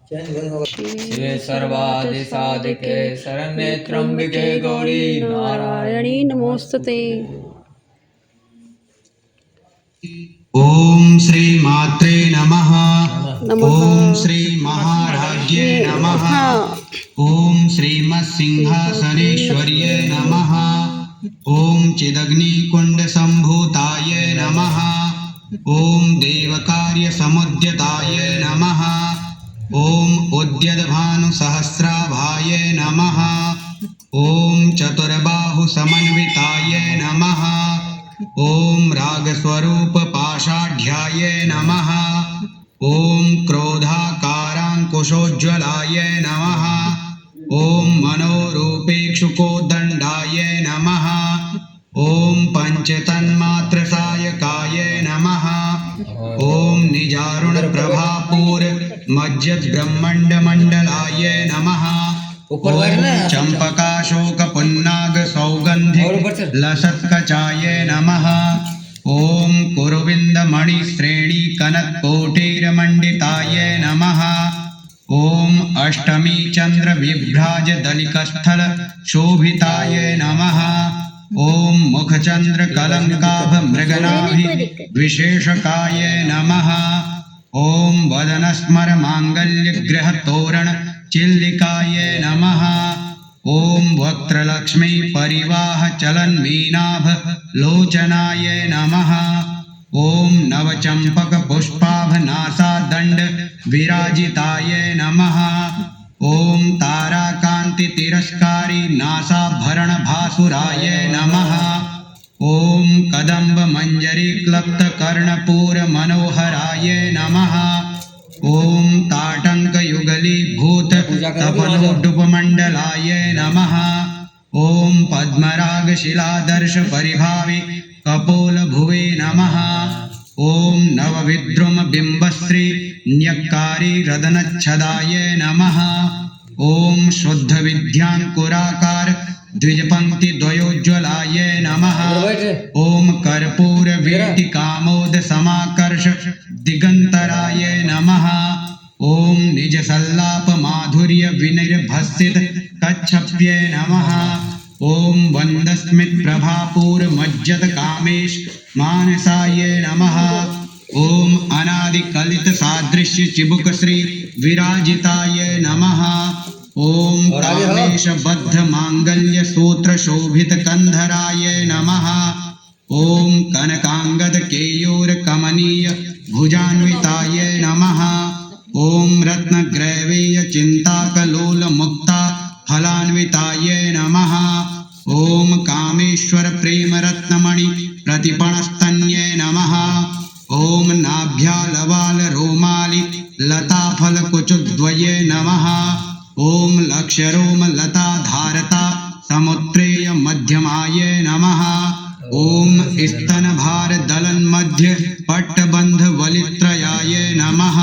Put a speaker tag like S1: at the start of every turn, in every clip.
S1: शिवे सर्वादिसाधिके शरण्ये त्र्यंबके गौरी नारायणी नमोस्तुते।
S2: ओम श्री मात्रे नमः। ओम श्री महाराज्ये नमः। ओम श्रीमत्सिंहासनेश्वर्ये नमः। ओम चिदग्निकुण्डसम्भूताय नमः। ओम देवकार्यसमुद्यताय नमः। ओम उद्यद्भानुसहस्राभाय नमः। ओम चतुर्बाहुसमन्विताय नमः। ओम रागस्वरूप पाषाढ्याय नमः। ओम क्रोधाकाराङ्कुशोज्ज्वलाय नमः। ओम मनोरूपेक्षुकोदण्डाय नमः। ओम पंचतन्मात्रसायकाय नमः। ओम निजारुणप्रभापूर मज्जद्ब्रह्मण्डमण्डलाय नमः। ओम चम्पकाशोकपुन्नाग सौगन्धिक लसत्कचाय नमः। ओम कुरुविन्दमणिश्रेणी कनत्कोटिरमण्डिताय नमः। ओम अष्टमी चंद्र विभ्राज दलिकस्थल शोभिताय नमः। ओम मुखचंद्र कलंकाभ मृगनाभि विशेषकाय नमः। ओम वदनस्मर मांगल्य ग्रह तोरण चिल्लिकाय नमः। ओम वक्त्रलक्ष्मी परिवाह चलन मीनाभ लोचनाय नमः। ओम नवचंपक पुष्पाभ नासा दंड विराजिताय नमः। ओम ताराकांति तिरस्कारी नासाभरण भासुराय नमः। ओम कदंब मंजरी क्लप्त कर्णपूर मनोहराय नमः। ओम ताटंक युगली भूत तपनोडुपमंडलाय नमः। ओम पद्मराग शिलादर्श परिभावी कपोल भुवे नमः। ओम नवविद्रुम बिंबश्री न्यक्कारी रदनच्छदाय नमः। ओम शुद्ध विद्यांकुराकार द्विजपंक्ति द्वयोज्ज्वलाय नमः। ओम कर्पूर वीति कामोद समाकर्ष दिगंतराय नमः। ओम निज सल्लाप माधुर्य विनिर्भसित कच्छप्ये नमः। ओम वंदस्मित प्रभापूर मज्जत कामेश मानसाय नमः। ओम अनादि कलित सादृश्य चिबुक श्री विराजिताय नमः। ओम कामेश बद्ध मांगल्य सूत्र शोभित कंधराय नमः। ओम कनकांगद केयूर कमनीय भुजान्विताय नमः। ओम रत्न ग्रैवेय चिंताकलोल मुक्ता फलान्विताय नमः। ओम कामेश्वर प्रेम रत्नमणि प्रतिपणस्तन्ये नमः। ओम नाभ्यालवाल रोमालि लताफल कुचुद्वये नमः। ओम लक्ष्यरोम लता धारता समुत्रेय मध्यमाय नमः। ओम स्तन भार दलन मध्य पट्टबंध वलित्रयाय नमः।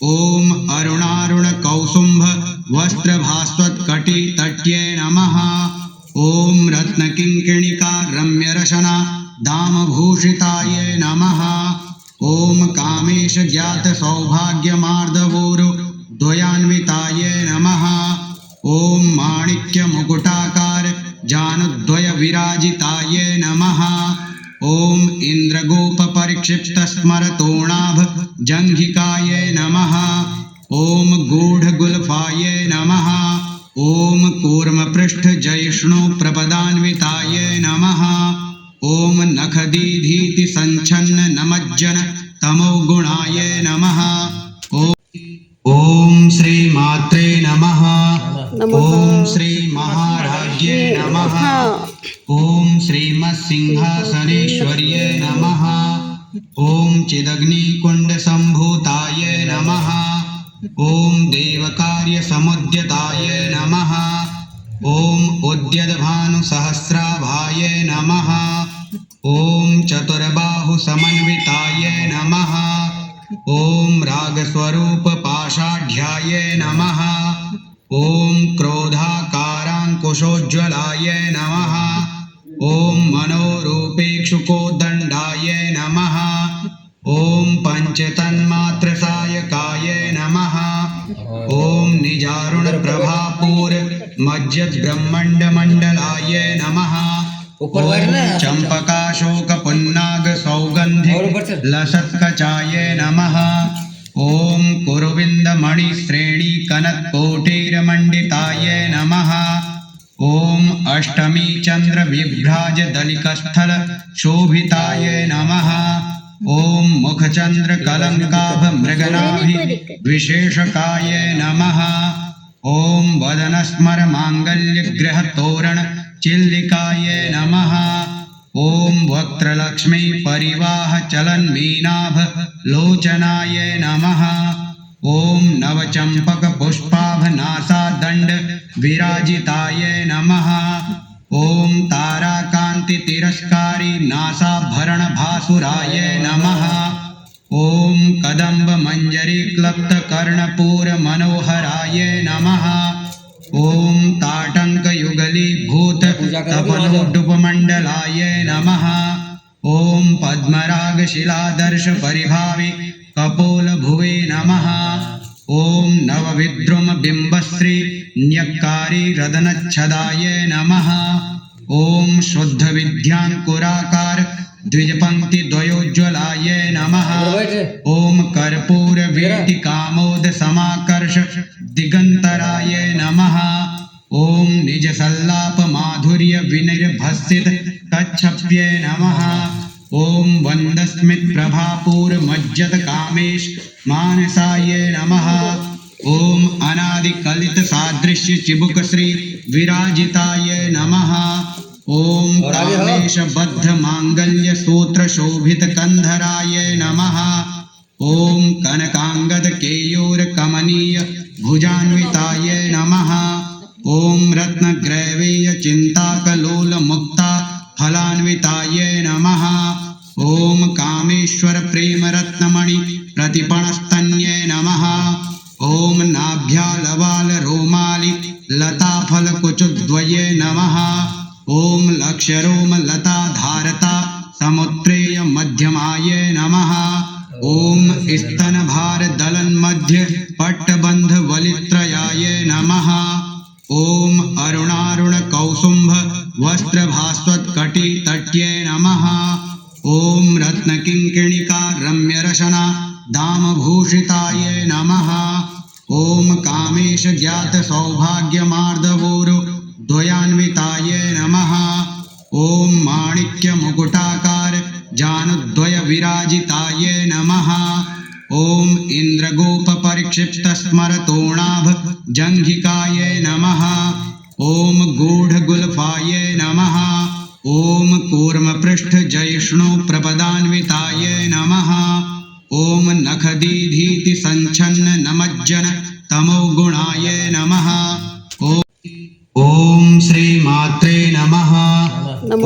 S2: ओम अरुणारुण कौसुंभ वस्त्र भास्वत कटी तट्ये नमः। ओम रत्न किंकिणिका रम्य रशना दाम भूषिताय नमः। ओम कामेश ज्ञात सौभाग्य मार्दवोरु द्वयान्विताय नमः। ओम माणिक्य मुकुटाकार जानुद्वय विराजिताय नमः। ओम इंद्रगोप परिक्षिप्त स्मरतोणाभ जंघिकाय नमः। ओम गूढ़ गुल्फाय नमः। ओम कूर्म पृष्ठ जयष्णु प्रपदान्विताय नमः। ओम नखदीधीति संच्छन्न नमज्जन तमोगुणाय नमः। ओम श्री मात्रे नमः। ओम श्री महाराज्ये नमः। ओम श्रीमत्सिंहासनेश्वर्ये नमः। ओम चिदग्निकुण्डसम्भूताय नमः। ओम देवकार्यसमुद्यताय नमः। ओम उद्यद्भानुसहस्राभाय नमः। ओम चतुर्बाहुसमन्विताय नमः। ओम रागस्वरूप पाषाढ्याय नमः। ओम क्रोधाकाराङ्कुशोज्ज्वलाय नमः। ओम मनोरूपेक्षुकोदण्डाय नमः। ओम पंचतन्मात्रसायकाय नमः। ॐ निजारुणप्रभापूर मज्जद्ब्रह्मण्डमण्डलाय नमः ॐ चम्पकाशोकपुन्नाग सौगन्धि लसत्कचाय नमः ॐ कुरुविन्दमणिश्रेणी कनत्कोटिरमण्डिताय नमः ॐ अष्टमी चन्द्रविभ्राज दलिकस्थल शोभिताय नमः ॐ मुखचन्द्रकलङ्काभ मृगनाभि विशेषकाय नमः ॐ वदनस्मर माङ्गल्यगृहतोरण चिल्लिकाय नमः ॐ वक्त्रलक्ष्मी परिवाह चलन्मीनाभ लोचनाय नमः ॐ नवचम्पक पुष्पाभ नासादण्ड विराजिताय नमः ॐ ताराकान्ति तिरस्कारी नासाभरण भासुराय नमः ॐ कदम्ब मंजरी क्लप्त कर्णपूर मनोहराय नमः ॐ ताटंक युगली भूत तपनोडुपमण्डलाय नमः ॐ पद्मराग शिलादर्श परिभावि कपोल भुवे नमः ॐ नवविद्रुम बिम्बश्री न्यक्कारी रदनच्छदाय नमः ॐ शुद्ध विद्यांकुराकार द्विजपंक्ति द्वयोज्ज्वलाय नमः ॐ कर्पूर वीटिकामोद समाकर्ष दिगंतराय नमः ॐ निज सल्लाप माधुर्य विनिर्भसित कच्छप्ये नमः ॐ वन्दस्मित प्रभापूर मज्जत कामेश मानसाय नमः ॐ अनादिकलित सादृश्य चिबुक श्री विराजिताय नमः ॐ कामेश बद्ध मांगल्य सूत्र शोभित कंधराय नमः ॐ कनकांगद केयूर कमनीय भुजान्विताय नमः ॐ रत्नग्रैवेय चिंताकलोल मुक्ता फलान्विताय नमः ॐ कामेश्वर प्रेम रत्नमणि प्रतिपणस्तन्ये नमः ॐ नाभ्यालवाल रोमालि लताफल कुचुद्वये नमः ॐ लक्ष्यरोम लता धारता समुत्रेय मध्यमाय नमः ॐ स्तनभार दलन मध्य पट्टबंध वलित्रयाय नमः ॐ अरुणारुण कौसुंभ वस्त्र भास्वत कटी तट्ये नमः ॐ रत्नकिंकिणिका रम्य रशना दाम भूषिताय नमः ॐ कामेश ज्ञात सौभाग्य मार्दवोरु द्वयान्विताय नमः ॐ माणिक्य मुकुटाकार जानुद्वय विराजिताय नमः ॐ इंद्रगोप परिक्षिप्त स्मरतोणाभ जंघिकाय नमः ॐ गूढ़गुल्फाय नमः ॐ कूर्मपृष्ठ जयष्णु प्रपदान्विताय नमः ॐ नखदीधीति संच्छन्न नमज्जन तमोगुणाय नमः ॐ श्री मात्रे नमः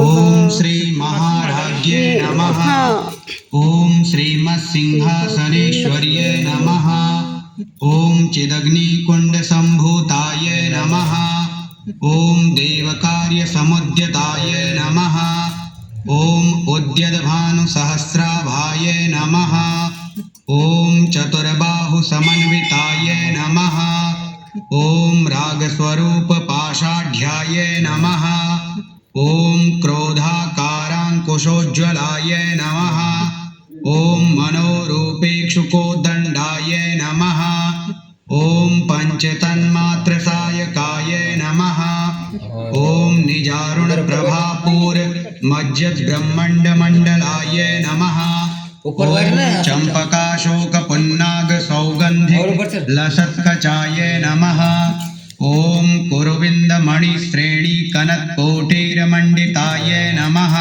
S2: ॐ श्री महाराज्ञे नमः ॐ श्रीमत्सिंहासनेश्वर्ये नमः ॐ चिदग्निकुण्ड सम्भूताय नमः ॐ देवकार्य समुद्यताय नमः ॐ उद्यद्भानुसहस्राभाय नमः ॐ चतुर्बाहु समन्विताय नमः ॐ रागस्वरूप पाषाढ्याय नमः ॐ क्रोधाकाराङ्कुशोज्ज्वलाय नमः ॐ मनोरूपेक्षुकोदण्डाय नमः ॐ पंचतन्मात्रसायकाय नमः ॐ निजारुणप्रभापूर मज्जद्ब्रह्मण्डमण्डलाय नमः ॐ चम्पकाशोकपुन्नाग सौगन्धि लसत्कचाय नमः ॐ कुरुविन्दमणिश्रेणी कनत्कोटिरमण्डिताय नमः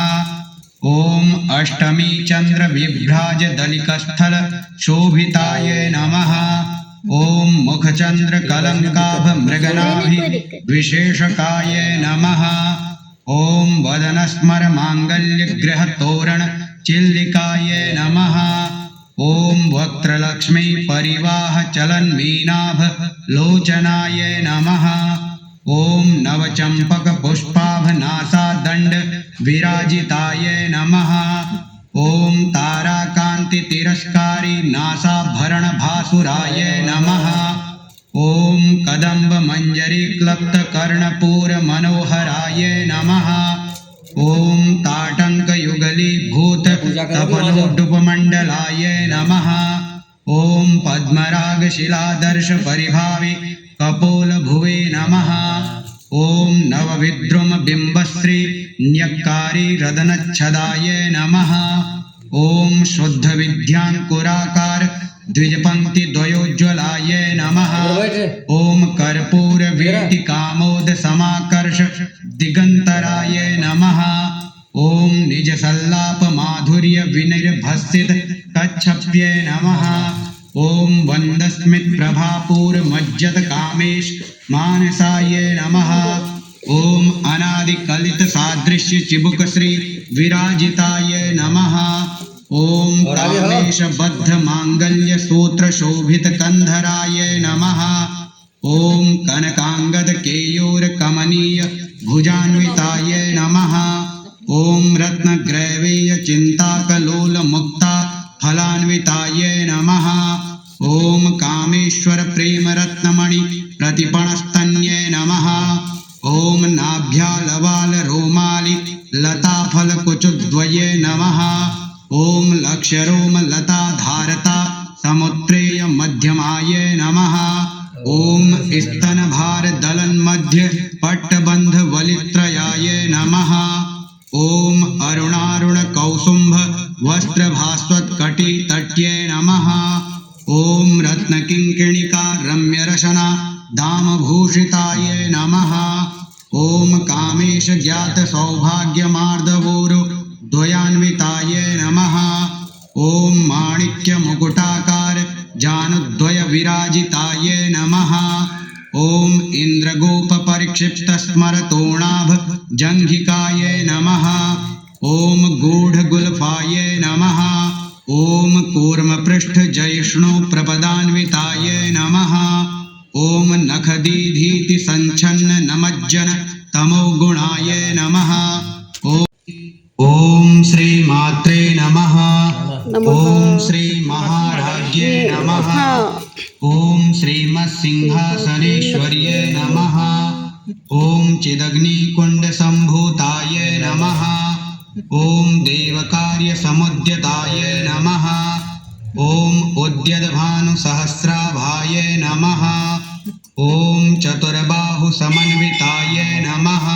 S2: ॐ अष्टमी चन्द्रविभ्राज दलिकस्थल शोभिताय नमः ॐ मुखचन्द्रकलङ्काभ मृगनाभि विशेषकाय नमः ॐ वदनस्मर माङ्गल्यगृहतोरण चिल्लिकाय नमः ॐ वक्त्रलक्ष्मी परिवाह चलन्मीनाभ लोचनाय नमः ॐ नवचम्पक पुष्पाभ नासादण्ड विराजिताय नमः ॐ ताराकान्ति तिरस्कारी नासाभरण भासुराय नमः कदम्ब मंजरी क्लप्त कर्णपूर मनोहराय नमः। ओम ताटंक युगली भूत तपनोडुपमंडलाय नमः। ओम पद्मराग शिलादर्श परिभावि कपोल भुवे नमः। ओम नवविद्रुम बिंबश्री न्यक्कारी रदनच्छदाय नमः। ओम शुद्ध विद्यांकुराकार द्विजपंक्ति द्वयोज्वलाय नमः। ओम कर्पूर वीति कामोद समाकर्ष दिगंतराय नमः। ओम निज सल्लाप माधुर्य विनिर्भसित कच्छप्ये नमः। ओम वंदस्मित प्रभापूर मज्जत कामेश मानसाय नमः। ओम अनादि कलित सादृश्य चिबुक श्री विराजिताय नमः। ओम कामेश बद्ध मांगल्य सूत्र शोभित कंधराय नमः। ओम कनकांगद केयूर कमनीय भुजान्विताय नमः। ओम रत्न ग्रैवीय चिंताकलोल मुक्ता फलान्विताय नमः। ओम कामेश्वर प्रेम रत्नमणि प्रतिपणस्तन्ये नमः। ओम नाभ्यालवाल रोमालि लता फल कुचुद्वये नमः। ओम लक्ष्यरोम लता धारता समुत्रेय मध्यमाय नमः। ओम स्तन भार दलन मध्य पट्टबंध वलित्रयाय नमः। ओम अरुणारुण कौसुंभ वस्त्र भास्वत कटी तट्ये नमः। ओम रत्न किंकिणिका रम्य रशना दाम भूषिताय नमः। ओम कामेश ज्ञात सौभाग्य मार्दवोरु द्वयान्विताय नमः। ओम माणिक्य मुकुटाकार जानुद्वय विराजिताय नमः। ओम इंद्रगोप परिक्षिप्त स्मरतोणाभ जंघिकाय नमः। ओम गूढ़ गुल्फाय नमः। ओम कूर्म पृष्ठ जयष्णु प्रपदान्विताय नमः। ओम नखदीधीति संचन्न नमज्जन तमोगुणाय नमः। ओम श्री मात्रे नमः। ओम श्री महाराज्ये नमः। ओम श्रीमत्सिंहासनेश्वर्ये नमः। ओम चिदग्निकुंड संभूताय नमः। ओम देवकार्य समुद्यताय नमः। ओम उद्यद्भानु सहस्राभाय नमः। ओम चतुर्बाहु समन्विताय नमः।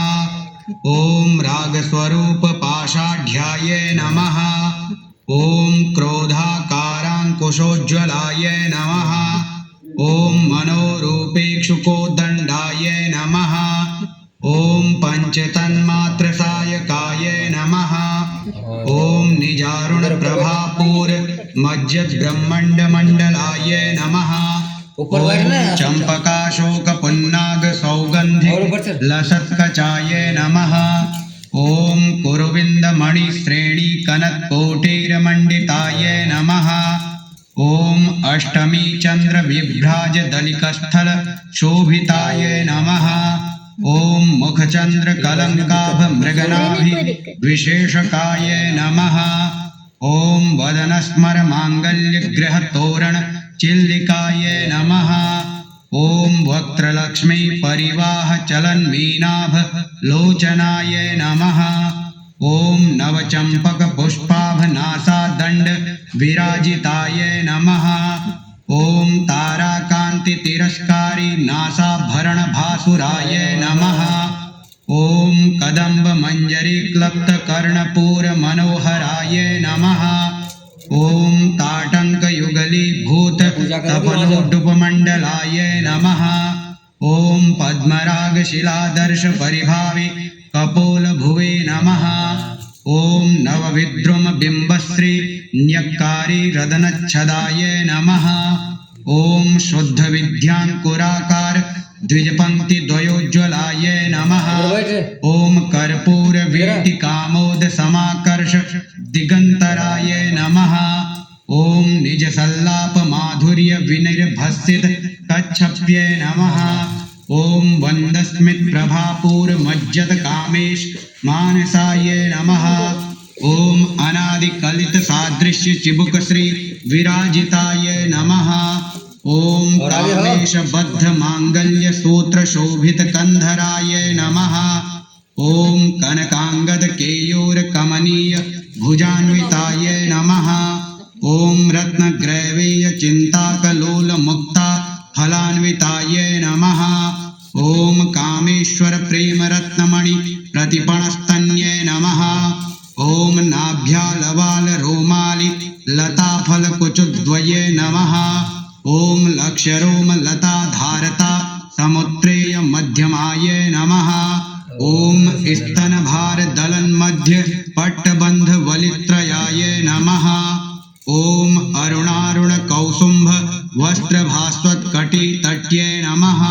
S2: ओम रागस्वरूप पाषाढ्याय नमः। ओम क्रोधाकारांकुशोज्ज्वलाय नमः। ओम मनोरूपेक्षुकोदंडाय नमः। ओम पंचतन्मात्रसायकाय नमः। ओम निजारुण प्रभापूर मज्जत ब्रह्मंड मंडलाय नमः। ओम चंपकाशोक पुन्नाग सौगंधि लसत्कचाय नमः। ओम कुरुविंद मणि श्रेणी कनक कोटिरमंडिताय नमः। ओम अष्टमी चंद्र विभ्राज दलिकस्थल शोभिताय नमः। ओम मुखचंद्र कलंकाभ मृगनाभि विशेषकाय नमः। ओम वदनस्मर मांगल्य ग्रह तोरण चिल्लिकाय नमः। ओम वक्त्रलक्ष्मी परिवाह चलन मीनाभ लोचनाय नमः। ओम नवचंपक पुष्पाभ नासा दंड विराजिताय नमः। ओम ताराकांति तिरस्कारी नासाभरण भासुराय नमः। ओम कदम्ब मंजरी क्लप्त कर्णपूर मनोहराय नमः। ओम ताटंक युगली भूत तपनोडुपमंडलाय नमः। ओम पद्मराग शिलादर्श परिभावि कपोल भुवे नमः। ओम नवविद्रुम बिंबश्री न्यक्कारी रदनच्छदाय नमः। ओम शुद्ध विद्यांकुराकार द्विजपंक्ति द्वयोज्वलाय नमः। ओम कर्पूर वीति कामोद समाकर्ष दिगंतराय नमः। ओम निज सल्लाप माधुर्य विनिर्भसित कच्छप्ये नमः। ओम वंदस्मित प्रभापूर मज्जत कामेश मानसाय नमः। ओम अनादि कलित सादृश्य चिबुक श्री विराजिताय नमः। ॐ
S1: और आगे हो।
S2: कामेशबद्धमाङ्गल्यसूत्रशोभितकन्धराय नमः। ॐ कनकाङ्गदकेयूरकमनीय भुजान्विताय नमः। ॐ रत्नग्रैवेयचिन्ताकलोलमुक्ता फलान्विताय नमः। ॐ कामेश्वरप्रेमरत्नमणि प्रतिपणस्तन्ये नमः। ॐ नाभ्यालवालरोमालि लताफलकुचद्वये नमः। ॐ लक्ष्यरोमलताधारता समुत्रेय मध्यमाय नमः। ॐ स्तनभारदलन्मध्य पट्टबन्धवलित्रयाय नमः। ॐ अरुणारुणकौसुम्भ वस्त्रभास्वत्कटितट्ये नमः।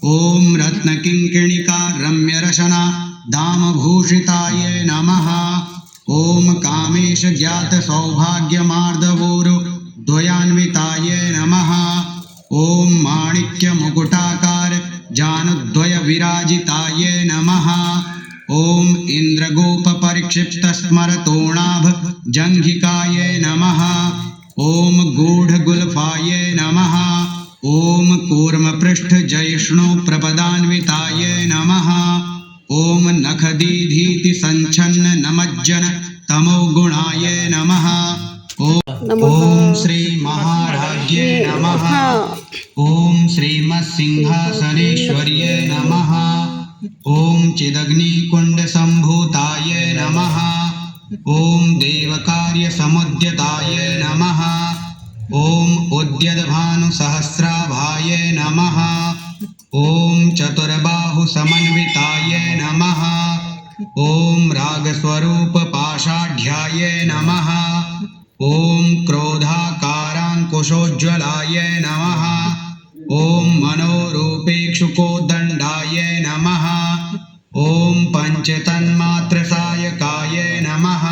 S2: ॐ रत्नकिङ्किणिका रम्यरशना दामभूषिताय नमः। ॐ कामेशज्ञातसौभाग्यमार्दवोरु द्वयान्विताय नमः। ॐ माणिक्यमुकुटाकार जानुद्वयविराजिताय नमः। ॐ इन्द्रगोपपरिक्षिप्तस्मरतोणाभ जङ्घिकाय नमः। ॐ गूढगुल्फाय नमः। ॐ कूर्मपृष्ठजयिष्णुप्रपदान्विताय नमः। ॐ नखदीधीतिसञ्छन्न नमज्जन तमोगुणाय नमः। ॐ श्रीमहाराज्ञे नमः। ॐ श्रीमत्सिंहासनेश्वर्ये नमः। ॐ चिदग्निकुण्डसम्भूताय नमः। ॐ देवकार्यसमुद्यताय नमः। ॐ उद्यद्भानुसहस्राभाय नमः। ॐ चतुर्बाहुसमन्विताय नमः। ॐ रागस्वरूपपाषाढ्याय नमः। ॐ क्रोधाकाराङ्कुशोज्ज्वलाय नमः। ॐ मनोरूपेक्षुकोदण्डाय नमः। ॐ पञ्चतन्मात्रसायकाय नमः।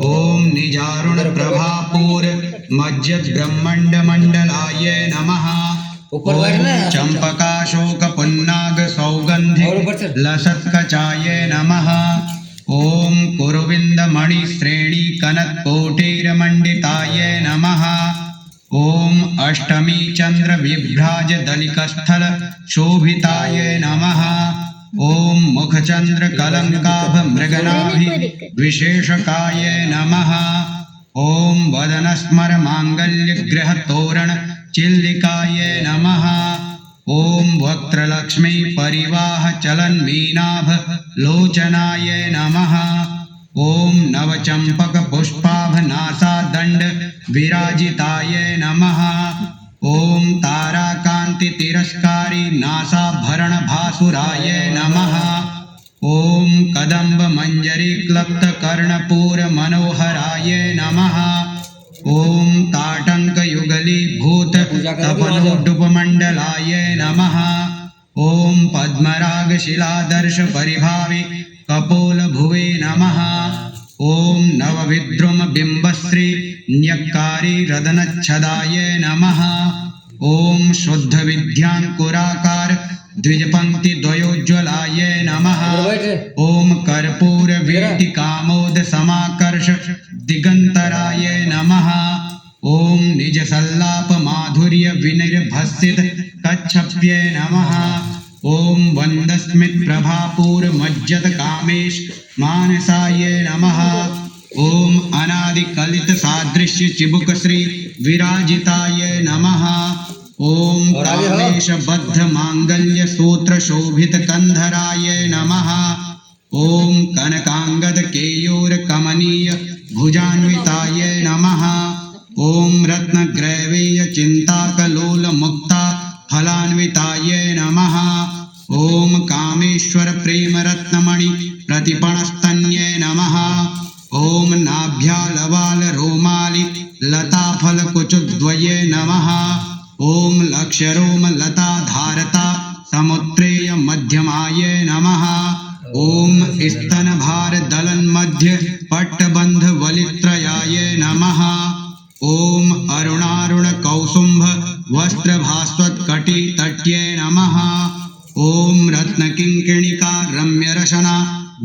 S2: ॐ निजारुणप्रभापूर्मज्जद्ब्रह्मण्डमण्डलाय नमः।
S1: ऊपर बैठना है।
S2: ॐ चम्पकाशोकपुन्नागसौगन्धिलसत्कचाय नमः। ॐ कुरुविन्दमणिश्रेणीकनत्कोटिरमण्डिताय नमः। ॐ अष्टमीचन्द्रविभ्राजदलिकस्थलशोभिताय नमः। ॐ मुखचन्द्रकलङ्काभमृगनाभिविशेषकाय नमः। ॐ वदनस्मरमाङ्गल्यगृहतोरणचिल्लिकाय नमः। ॐ वक्त्रलक्ष्मीपरिवाहचलन्मीनाभलोचनाय नमः। ॐ नवचम्पकपुष्पाभनासादण्डविराजिताय नमः। ॐ ताराकान्तितिरस्कारी नासाभरणभासुराय नमः। ॐ कदम्बमञ्जरीक्लप्तकर्णपूरमनोहराय नमः। ॐ ताटङ्कयुगलीभूततपनोड्डुपमण्डलाय नमः। ॐ पद्मरागशिलादर्शपरिभावि कपोलभुवे नमः। ॐ नवविद्रुमबिम्बश्री न्यक्कारी रदनच्छदाय नमः। ॐ शुद्धविद्याङ्कुराकार द्विजपङ्क्तिद्वयोज्ज्वलाय नमः। ॐ कर्पूरवीटिकामोदसमाकर्ष दिगन्तराय नमः। ॐ निजसल्लापमाधुर्यविनिर्भसित कच्छप्ये नमः। ॐ वन्दस्मितप्रभापूर्मज्जतकामेश मानसाय नमः। ॐ अनादिकलितसादृश्यचिबुकश्री विराजिताय नमः। ॐ
S1: और आगे हो।
S2: कामेशबद्धमाङ्गल्यसूत्रशोभितकन्धराय नमः। ॐ कनकाङ्गदकेयूरकमनीय भुजान्विताय नमः। ॐ रत्नग्रैवेयचिन्ताकलोलमुक्ता फलान्विताय नमः। ॐ कामेश्वरप्रेमरत्नमणि प्रतिपणस्तन्ये नमः। ॐ नाभ्यालवालरोमालि लताफलकुचद्वये नमः। ॐ लक्ष्यरोमलताधारता समुत्रेय मध्यमाय नमः। ॐ स्तनभारदलन्मध्य पट्टबन्धवलित्रयाय नमः। ॐ अरुणारुणकौसुम्भ वस्त्रभास्वत्कटितट्ये नमः। ॐ रत्नकिङ्किणिका रम्यरशना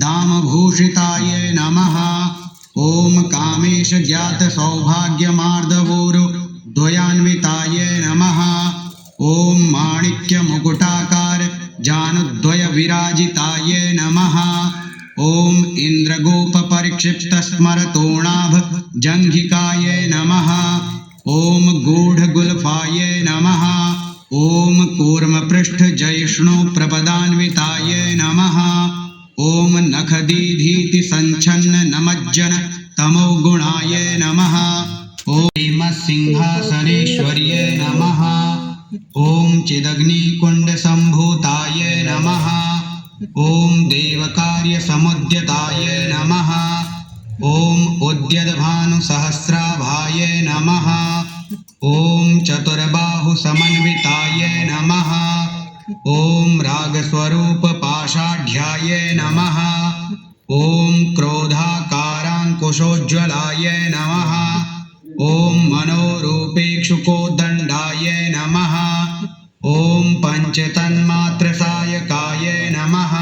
S2: दामभूषिताय नमः। ॐ कामेशज्ञातसौभाग्यमार्दवोरु द्वयान्विताय नमः। ॐ माणिक्यमुकुटाकार जानुद्वय विराजिताय नमः। ॐ इन्द्रगोपपरिक्षिप्तस्मरतोणाभ जङ्घिकाय नमः। ॐ गूढगुल्फाय नमः। ॐ कूर्मपृष्ठजयिष्णुप्रपदान्विताय नमः। ॐ नखदीधीति सञ्छन्न नमज्जन तमोगुणाय नमः। ॐ सिंहासनेश्वर्ये नमः। ॐ चिदग्निकुण्डसम्भूताय नमः। ॐ देवकार्यसमुद्यताय नमः। ॐ उद्यद्भानुसहस्राभाय नमः। ॐ चतुर्बाहुसमन्विताय नमः। ॐ रागस्वरूपपाषाढ्याय नमः। ॐ क्रोधाकाराङ्कुशोज्ज्वलाय नमः। ॐ मनोरूपेक्षुकोदण्डाय नमः। ॐ पञ्चतन्मात्रसायकाय नमः।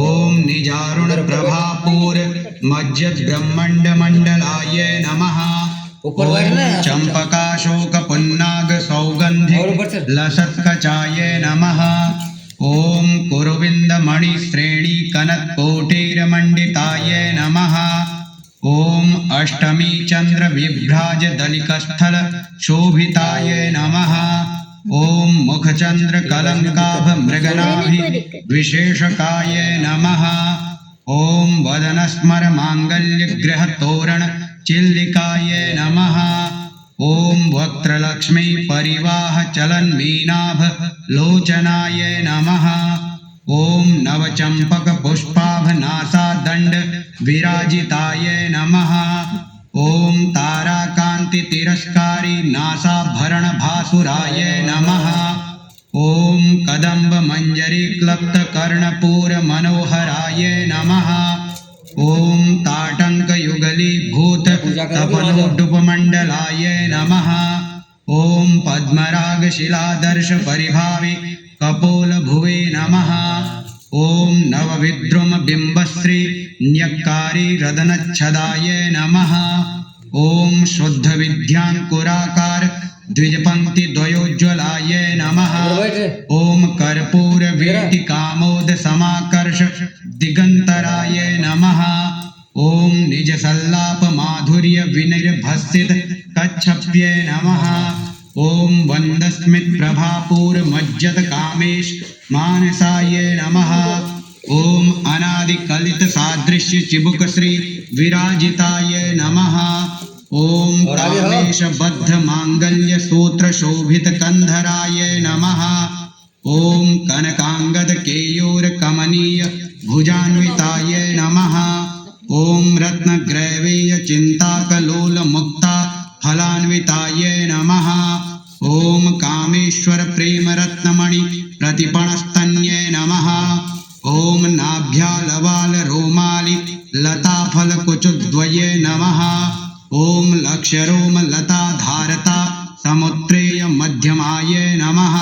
S2: ॐ निजारुणप्रभापूर्मज्जद्ब्रह्मण्डमण्डलाय नमः। ॐ चम्पकाशोकपुन्नागसौगन्धि लसत्कचाय नमः। ॐ कुरुविन्दमणिश्रेणीकनत्कोटिरमण्डिताय नमः। ॐ अष्टमीचन्द्रविभ्राजदलिकस्थल शोभिताय नमः। ॐ मुखचन्द्रकलङ्काभमृगनाभिविशेषकाय नमः। ॐ वदनस्मरमाङ्गल्यगृहतोरणचिल्लिकाय नमः। ॐ वक्त्रलक्ष्मीपरिवाहचलन्मीनाभलोचनाय नमः। ॐ नवचम्पकपुष्पाभनासादण्डविराजिताय नमः। ॐ ताराकान्तितिरस्कारी नासाभरणभासुराय नमः। ॐ कदम्बमञ्जरीक्लप्तकर्णपूरमनोहराय नमः। ॐ ताटङ्कयुगलीभूततपनोड्डुपमण्डलाय नमः। ॐ पद्मरागशिलादर्शपरिभावि कपोलभुवे नमः। ॐ नवविद्रुमबिम्बश्री न्यक्कारी रदनच्छदाय नमः। ॐ शुद्धविद्याङ्कुराकार द्विजपङ्क्तिद्वयोज्ज्वलाय नमः। ॐ कर्पूरवीटिकामोदसमाकर्ष दिगन्तराय नमः। ॐ निजसल्लापमाधुर्यविनिर्भसित कच्छप्ये नमः। ॐ वन्दस्मितप्रभापूर्मज्जतकामेश मानसाय नमः। ॐ अनादिकलितसादृश्यचिबुकश्री विराजिताय नमः। ॐ कामेशबद्धमाङ्गल्यसूत्रशोभितकन्धराय नमः। ॐ कनकाङ्गदकेयूरकमनीय भुजान्विताय नमः। ॐ रत्नग्रैवेयचिन्ताकलोलमुक्ता फलान्विताय नमः। ॐ कामेश्वरप्रेमरत्नमणि प्रतिपणस्तन्ये नमः। ॐ नाभ्यालवालरोमालि लताफलकुचद्वये नमः। ॐ लक्ष्यरोमलताधारता समुत्रेय मध्यमाय नमः।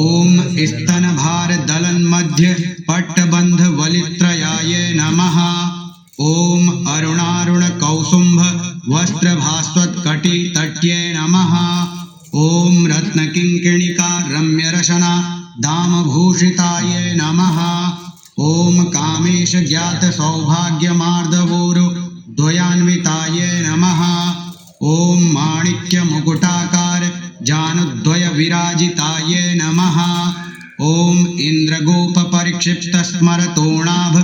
S2: ॐ स्तनभारदलन्मध्य पट्टबन्धवलित्रयाय नमः। ॐ अरुणारुणकौसुम्भ वस्त्रभास्वत्कटितट्ये नमः। ॐ रत्नकिङ्किणिका रम्यरशना दामभूषिताय नमः। ॐ कामेशज्ञातसौभाग्यमार्दवोरु द्वयान्विताय नमः। ॐ माणिक्यमुकुटाकार जानुद्वयविराजिताय नमः। ॐ इन्द्रगोपपरिक्षिप्तस्मरतोणाभ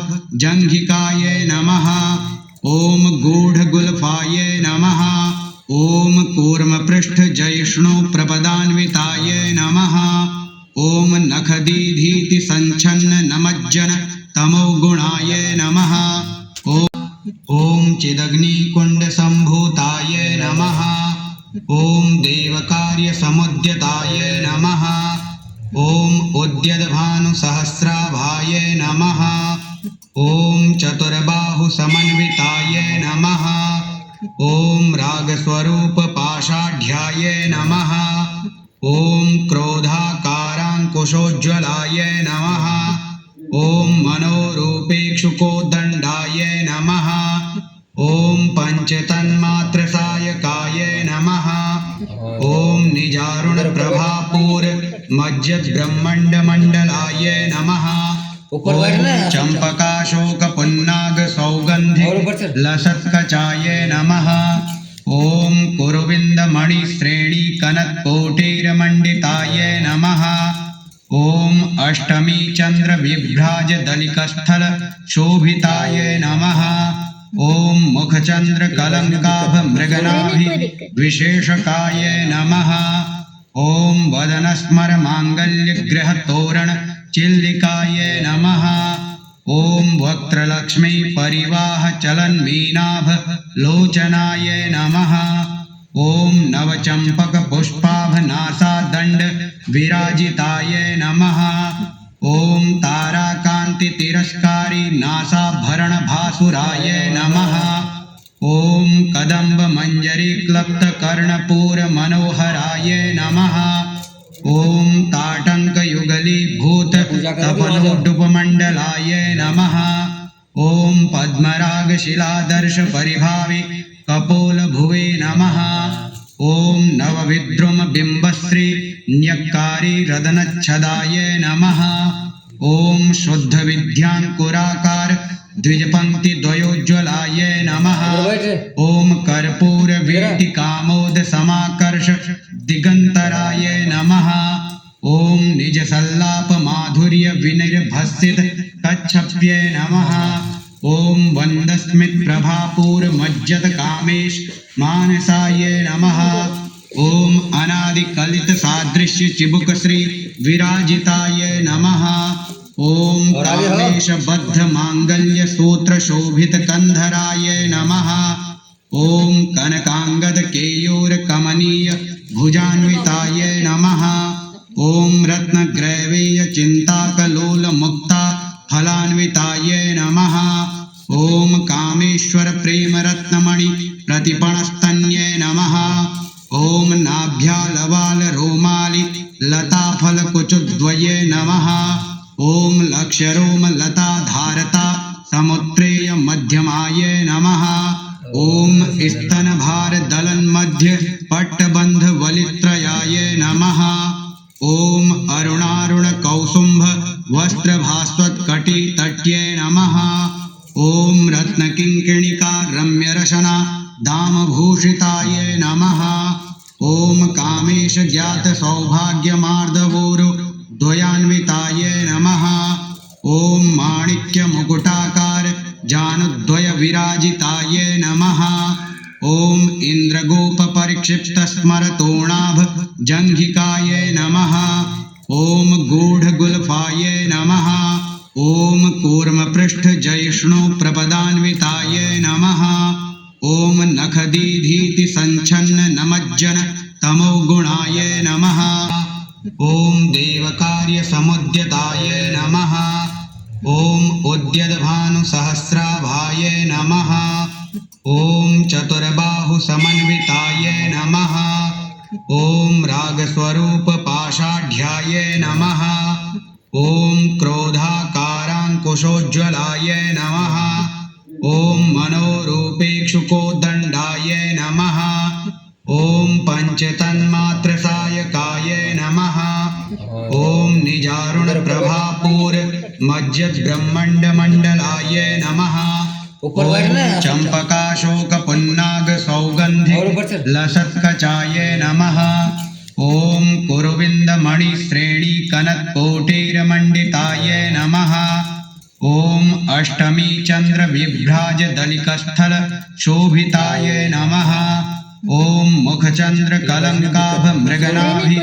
S2: जङ्घिकाय नमः। ॐ गूढगुल्फाय नमः। ॐ कूर्मपृष्ठजयिष्णुप्रपदान्विताय नमः। ॐ नखदीधीति सञ्छन्न नमज्जन तमोगुणाय नमः। ॐ चिदग्निकुण्डसम्भूताय नमः। ॐ देवकार्यसमुद्यताय नमः। ॐ उद्यद्भानुसहस्राभाय नमः। ॐ चतुर्बाहुसमन्विताय नमः। ॐ रागस्वरूपपाषाढ्याय नमः। ॐ क्रोधाकाराङ्कुशोज्ज्वलाय नमः। ॐ मनोरूपेक्षुकोदण्डाय नमः। ॐ पञ्चतन्मात्रसायकाय नमः। मज्जद ब्रह्मांड मंडलाय नमः
S1: ऊपर बैठना है।
S2: चंपकाशोक पुन्नाग सौगंधि
S1: और ऊपर चल।
S2: लसत्कचाय नमः ओम कुरुविंद मणि श्रेणी कनक कोटिर मंडिताय नमः ओम अष्टमी चंद्र विभ्राज दलिकस्थल शोभिताय नमः ओम मुखचंद्र कलंकाभ मृगनाभि विशेषकाय नमः ओम वदनस्मर मांगल्य ग्रह तोरण चिल्लिकाय नमः ओम वक्त्रलक्ष्मी परिवाह चलन मीनाभ लोचनाय नमः ओम नवचंपक पुष्पाभ नासा दंड विराजिताय नमः ओम ताराकांति तिरस्कारी नासाभरण भासुराय नमः ओम कदंब मंजरी क्लप्त कर्णपूर मनोहराय नमः ओम ताटंक युगली भूत तपनोडुपमंडलाय नमः ओम पद्मराग शिलादर्श परिभावी कपोल भुवे नमः ओम नवविद्रुम बिंबश्री न्यक्कारी रदनच्छदाय नमः ओम शुद्ध विद्यांकुराकार द्विजपंक्ति द्वयोज्वलाय नमः ओम कर्पूर वीति कामोद समाकर्ष दिगंतराय नमः ओम निज सल्लाप माधुर्य विनिर्भसित कच्छप्ये नमः ओम वंदस्मित प्रभापूर मज्जत कामेश मानसाय नमः ओम अनादि कलित सादृश्य चिबुक श्री विराजिताय नमः ओम कामेश बद्ध मांगल्य सूत्र शोभित कंधराय नमः ओम कनकांगद केयूर कमनीय भुजान्विताय नमः ओम रत्न ग्रैवेय चिंताकलोल मुक्ता फलान्विताय नमः ओम कामेश्वर प्रेम रत्नमणि प्रतिपणस्तन्ये नमः ओम नाभ्यालवाल रोमालि लताफल कुचुद्वये नमः ओम लक्ष्यरोम लता धारता समुत्रेय मध्यमाय नमः ओम स्तन भार दलन मध्य पट्टबंध वलित्रयाय नमः ओम अरुणारुण कौसुंभ वस्त्र भास्वत कटी तट्ये नमः ओम रत्न किंकिणिका रम्य रशना दाम भूषिताय नमः ओम कामेश ज्ञात सौभाग्य मार्दवोरु द्वयान्विताय नमः ओम माणिक्य मुकुटाकार जानुद्वय विराजिताय नमः ओम इंद्रगोप परिक्षिप्त स्मरतोणाभ जंघिकाय नमः ओम गूढ़ गुल्फाय नमः ओम कूर्म पृष्ठ जयष्णु प्रपदान्विताय नमः ओम नखदीधीति संच्छन्न नमज्जन तमोगुणाय नमः ओम देवकार्य समुद्यताय नमः ओम उद्यद्भानु सहस्राभाय नमः ओम चतुर्बाहु समन्विताय नमः ओम रागस्वरूप पाषाढ्याय नमः ओम क्रोधाकारांकुशोज्ज्वलाय नमः ओम मनोरूपेक्षुकोदंडाय नमः ओम पंचतन्मात्रसायकाय नमः ओम निजारुण प्रभापूर मज्जद ब्रह्मांड मंडलाय नमः
S1: ऊपर बैठना है।
S2: चंपकाशोक पुन्नाग सौगंधि
S1: और ऊपर चल।
S2: लसत्कचाय नमः ओम कुरुविंद मणि श्रेणी कनक कोटिर मंडिताय नमः ओम अष्टमी चंद्र विभ्राज दलिकस्थल शोभिताय नमः ओम मुखचंद्र कलंकाभ मृगनाभि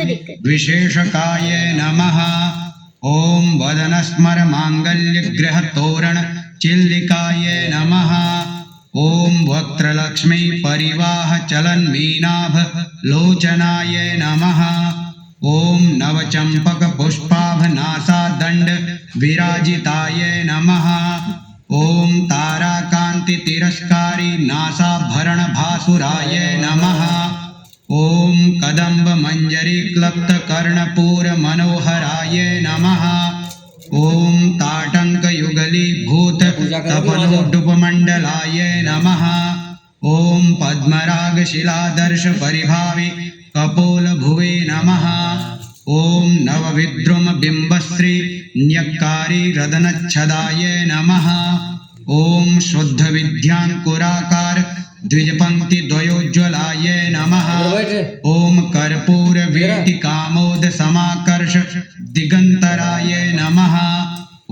S2: विशेषकाय नमः ओम वदनस्मर मांगल्य ग्रह तोरण चिल्लिकाय नमः ओम वक्त्रलक्ष्मी परिवाह चलन मीनाभ लोचनाय नमः ओम नवचंपक पुष्पाभ नासा दंड विराजिताय नमः ओम ताराकांति तिरस्कारी नासाभरण भासुराय नमः ओम कदंब मंजरी क्लप्त कर्णपूर मनोहराय नमः ओम ताटंक युगली भूत तपनोडुपमंडलाय नमः ओम पद्मराग शिलादर्श परिभावी कपोल भुवे नमः ॐ नवविद्रुमबिम्बश्री न्यक्कारी रदनच्छदाय नमः ॐ शुद्धविद्याङ्कुराकार द्विजपङ्क्तिद्वयोज्ज्वलाय नमः ॐ कर्पूरवीटिकामोद समाकर्ष दिगन्तराय नमः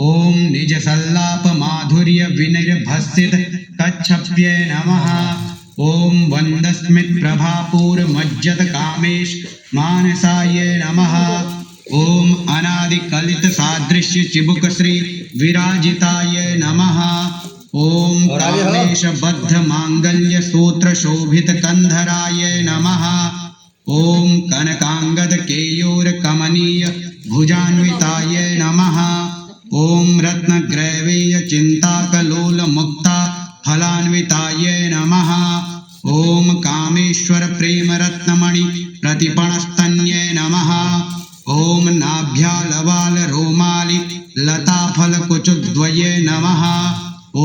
S2: ॐ निजसल्लाप माधुर्य विनिर्भसित कच्छप्ये नमः ॐ वन्दस्मित् प्रभापूर मज्जत कामेश मानसाय नमः ॐ अनादिकलित सादृश्य चिबुक श्री विराजिताय नमः ॐ कामेश बद्ध मांगल्य सूत्र शोभित कंधराय नमः ॐ कनकांगद केयूर कमनीय भुजान्विताय नमः ॐ रत्नग्रैवेय चिन्ताकलोल मुक्ता फलान्विताय नमः ॐ कामेश्वर प्रेम रत्नमणि प्रतिपणस्तन्ये नमः ॐ नाभ्यालवाल रोमालि लताफल कुचुद्वये नमः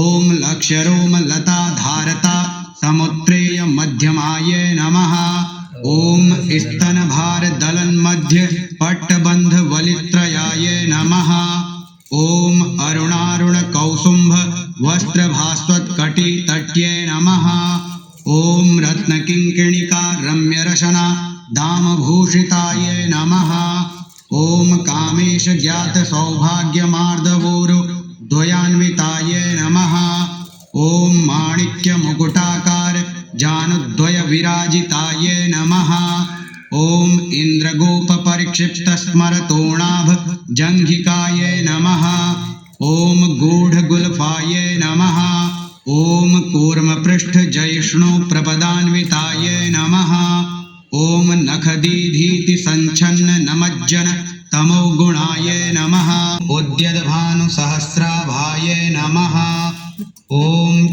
S2: ॐ लक्ष्यरोम लता धारता समुत्रेय मध्यमाय नमः ॐ स्तनभार दलन्मध्य पट्टबन्ध वलित्रयाय नमः ॐ अरुणारुण कौसुम्भ वस्त्रभास्वत्कटी तट्ये नमः ॐ रत्नकिङ्किणिका रम्यरशना दामभूषिताय नमः ॐ कामेश ज्ञात सौभाग्यमार्दवोरु द्वयान्विताय नमः ॐ माणिक्य मुकुटाकार जानुद्वय विराजिताय नमः ॐ इन्द्रगोप परिक्षिप्त स्मरतोणाभ जङ्घिकाय नमः ॐ गूढगुल्फाय नमः ॐ कूर्मपृष्ठ जयष्णु प्रपदान्विताय नमः ॐ नखदीधीति सञ्छन्न नमज्जन तमोगुणाय नमः उद्यद्भानुसहस्राभाय नमः ॐ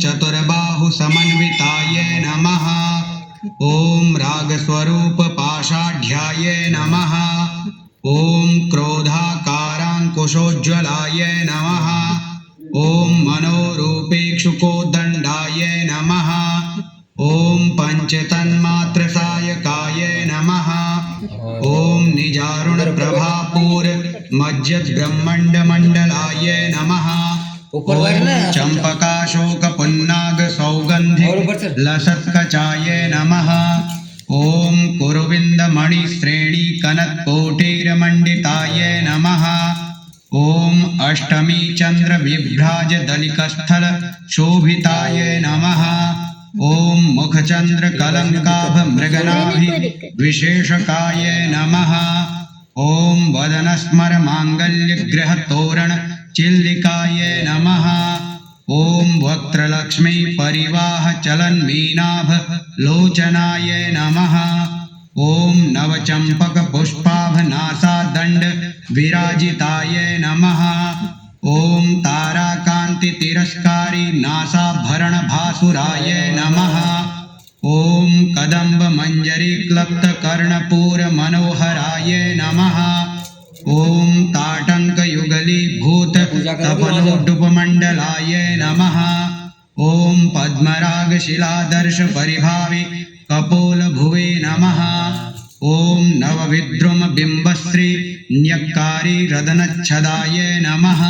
S2: चतुर्बाहु समन्विताय नमः ॐ रागस्वरूप पाषाढ्याय नमः ॐ क्रोधाकाराङ्कुशोज्ज्वलाय नमः ॐ मनोरूपेक्षुकोदण्डाय नमः ॐ पञ्चतन्मात्रसायकाय नमः ॐ निजारुणप्रभापूर मज्जद्ब्रह्मण्डमण्डलाय नमः
S1: ऊपर बैठना है।
S2: चम्पकाशोकपुन्नाग सौगन्धि लसत्कचाय नमः ॐ कुरुविन्दमणिश्रेणी कनत्कोटिरमण्डिताय नमः ॐ अष्टमी चन्द्र विभ्राज दलिकस्थल शोभिताय नमः ॐ मुखचन्द्र कलङ्काभ मृगनाभि विशेषकाय नमः ॐ वदनस्मर माङ्गल्य गृह तोरण चिल्लिकाय नमः ॐ वक्त्रलक्ष्मी परिवाह चलन्मीनाभ लोचनाय नमः ॐ नवचम्पक पुष्पाभ नासादण्ड विराजिताय नमः ॐ ताराकान्ति तिरस्कारी नासाभरण भासुराय नमः ॐ कदम्ब मंजरी क्लप्त कर्णपूर मनोहराय नमः ॐ ताटंक युगली भूत तपनोडुपमण्डलाय नमः ॐ पद्मराग शिलादर्श परिभावि कपोल भुवे नमः ॐ नवविद्रुम बिम्बश्री न्यक्कारी रदनच्छदाय नमः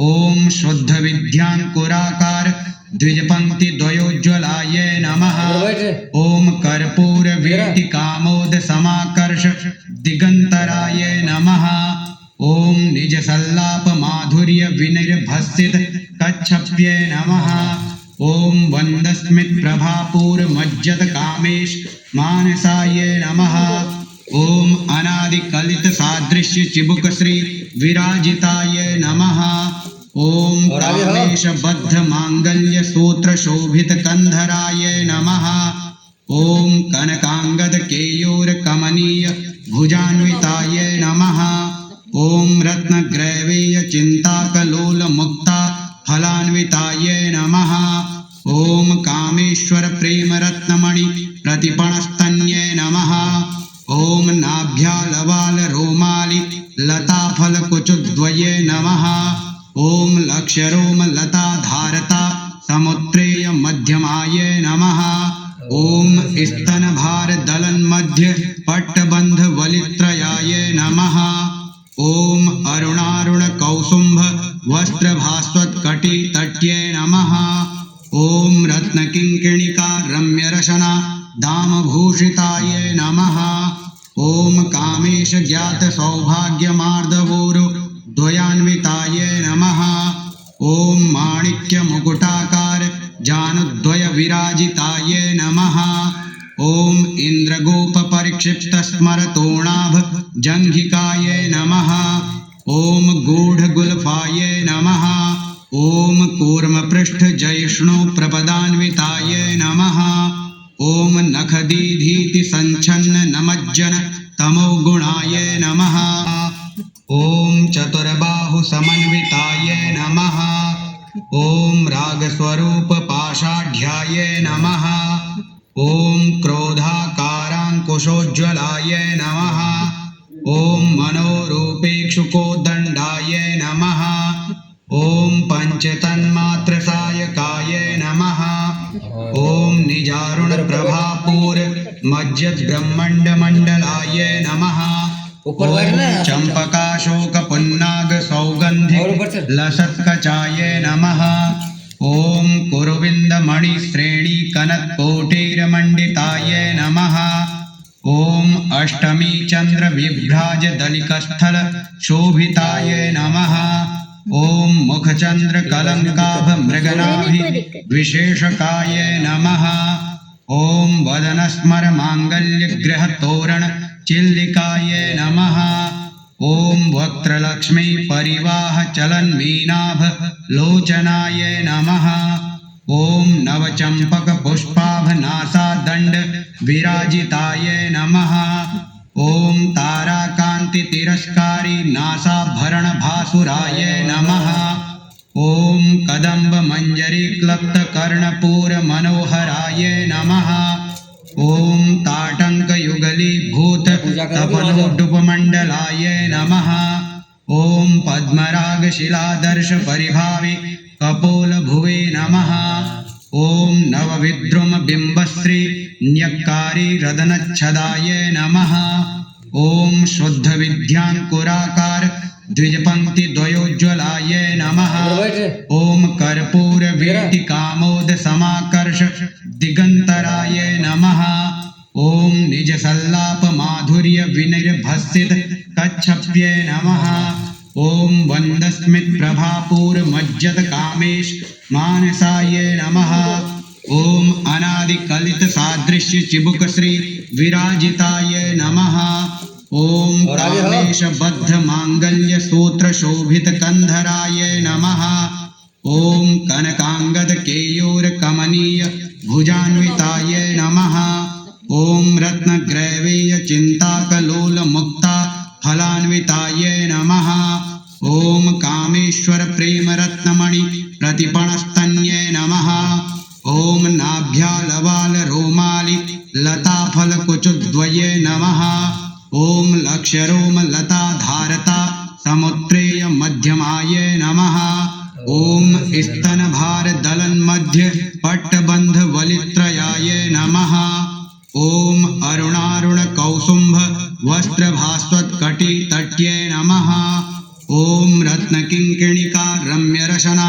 S2: ॐ शुद्ध विद्याङ्कुराकार द्विजपङ्क्तिद्वयोज्ज्वलाय नमः ॐ कर्पूर वीटिकामोद समाकर्ष दिगन्तराय नमः ॐ निजसल्लाप माधुर्य विनिर्भसित कच्छप्ये नमः ॐ वन्दस्मित् प्रभापूर मज्जत कामेश मानसाय नमः ॐ अनादिकलित सादृश्य चिबुक श्री विराजिताय नमः ॐ कामेश बद्ध मांगल्य सूत्र शोभित कंधराय नमः ॐ कनकांगद केयूर कमनीय भुजान्विताय नमः ॐ रत्नग्रैवेय चिन्ताकलोल मुक्ता फलान्विताय नमः ॐ कामेश्वर प्रेम रत्नमणि प्रतिपणस्तन्ये नमः ॐ नाभ्यालवाल रोमालि लताफल कुचुद्वये नमः ॐ लक्ष्यरोम लता धारता समुत्रेय मध्यमाय नमः ॐ स्तनभार दलन्मध्य पट्टबन्ध वलित्रयाय नमः अरुणारुण कौसुम्भ वस्त्रभास्वत्कटितट्ये नमः। ॐ रत्नकिङ्किणिका रम्यरशना दामभूषिताये नमः। ॐ कामेश ज्ञात सौभाग्यमार्दवोरु द्वयान्विताये नमः। ॐ माणिक्य मुकुटाकार जानुद्वय विराजिताये नमः। ॐ इन्द्रगोप परिक्षिप्त स्मरतोणाभ जंघिकाये नमः। ॐ गूढ़गुल्फाये नमः। ॐ कूर्मपृष्ठ जयिष्णु प्रपदान्विताये नमः। ॐ नखदीधीति संच्छन्न नमज्जन तमोगुणाये नमः। ॐ चतुर्बाहु समन्विताये नमः। ॐ रागस्वरूप पाषाढ्याये नमः। ॐ क्रोधाकाराङ्कुशोज्ज्वलाये नमः। ॐ मनोरूपेक्षुकोदण्डाये नमः। ॐ पंचतन्मात्रसायकाये नमः। ॐ निजारुणप्रभापूर मज्जद्ब्रह्मण्डमण्डलाये नमः। ॐ चम्पकाशोकपुन्नाग सौगन्धिक लसत्कचाये नमः। ॐ कुरुविन्दमणिश्रेणी कनत्कोटिरमण्डिताये नमः। ॐ अष्टमी चन्द्र विभ्राज दलिकस्थल शोभिताये नमः। ॐ मुखचन्द्र कलङ्काभ मृगनाभि विशेषकाये नमः। ॐ वदनस्मर माङ्गल्य गृह तोरण चिल्लिकाये नमः। ॐ वक्त्रलक्ष्मी परिवाह चलन्मीनाभ लोचनाये नमः। ॐ नवचम्पक पुष्पाभ नासादण्ड विराजिताये नमः। ॐ ताराकान्ति तिरस्कारी नासाभरण भासुराये नमः। ॐ कदम्ब मंजरी क्लप्त कर्णपूर मनोहराये नमः। ॐ ताटंक युगली भूत तपनोडुपमण्डलाये नमः। ॐ पद्मराग शिलादर्श परिभावि कपोल भुवे नमः। ॐ नवविद्रुम बिम्बश्री न्यक्कारी रदनच्छदाये नमः। ॐ शुद्ध विद्यांकुराकार द्विजपंक्ति द्वयोज्ज्वलाये नमः। ॐ कर्पूर वेटिकामोद समाकर्ष दिगंतराये नमः। ॐ निज सल्लाप माधुर्य विनिर्भसित कच्छप्ये नमः। ॐ वन्दस्मित प्रभापूर मज्जत कामेश मानसाये नमः। ॐ अनादिकलित सादृश्य चिबुक श्री विराजिताये नमः। ॐ कामेश बद्ध मांगल्य सूत्र शोभित कंधराये नमः। ॐ कनकांगद केयूर कमनीय भुजान्विताये नमः। ॐ रत्नग्रैवेय चिंताकलोल मुक्ता फलान्विताये नमः। ॐ कामेश्वर प्रेम रत्नमणि प्रतिपणस्तन्ये नमः। ॐ नाभ्यालवाल रोमालि लताफल कुचद्वये नमः। ॐ लक्ष्यरोम लता धारता समुत्रेय मध्यमाये नमः। ॐ स्तनभार दलन मध्य पट्टबंध वलित्रयाये नमः। ॐ अरुणारुण कौसुम्भ वस्त्रभास्वत्कटितट्ये नमः। ॐ रत्नकिङ्किणिका रम्यरशना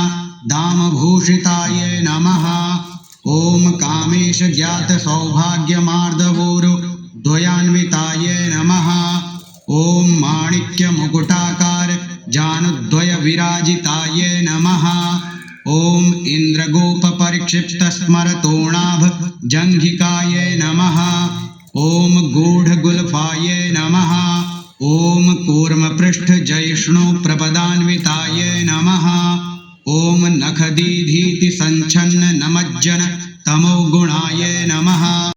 S2: दामभूषिताये नमः। ॐ कामेश ज्ञात सौभाग्यमार्दवोरु द्वयान्विताये नमः। ॐ माणिक्य मुकुटाकार जानुद्वय विराजिताये नमः। ॐ इन्द्रगोप परिक्षिप्त स्मरतोणाभ जंघिकाये नमः। ॐ गूढ़गुल्फाये नमः। ॐ कूर्मपृष्ठ जयिष्णु प्रपदान्विताये नमः। ॐ नखदीधीति संच्छन्न नमज्जन